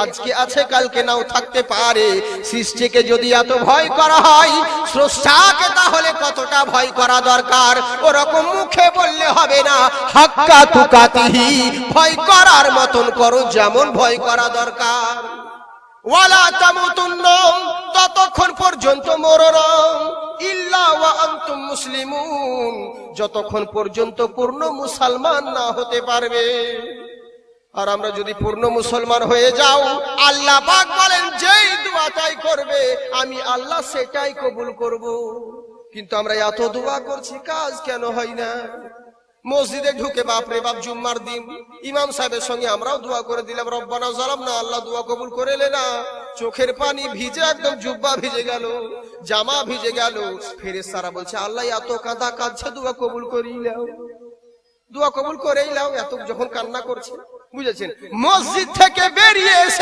আজকে আছে কালকে নাও থাকতে পারে। সৃষ্টিকে যদি এত ভয় করা হয়, স্রষ্টাকে তাহলে কতটা ভয় করা দরকার। ওরকম মুখে বললে হবে না, হাক্কা তুকাতিহি, ভয় করার মতন করো যেমন ভয় করা দরকার। ওয়ালা তামুতুন্না, ততক্ষণ পর্যন্ত মরো না, ইল্লা ওয়া আনতুম মুসলিমুন, যতক্ষণ পর্যন্ত পূর্ণ মুসলমান না হতে পারবে। আর আমরা যদি পূর্ণ মুসলমান হয়ে যাও, আল্লাহ পাক বলেন যেই দোয়াটাই করবে আমি আল্লাহ সেটাই কবুল করব। কিন্তু আমরা এত দোয়া করছি, কাজ কেন হয় না? মসজিদে ঢুকে বাপরে বাপ জুম্মার দিন ইমাম সাহেবের সঙ্গে আমরাও দোয়া করে দিলাম, রব্বানা যালামনা, আল্লাহ দোয়া কবুল করে লেনা। চোখের পানি ভিজে একদম জুব্বা ভিজে গেল, জামা ভিজে গেল। ফেরেশতারা বলছে আল্লাহ এত কাঁদা কাঁদছে, দোয়া কবুল করেই নাও, দোয়া কবুল করেই নাও। এত যখন কান্না করছে, বুঝেছেন? মসজিদ থেকে বেরিয়ে এসে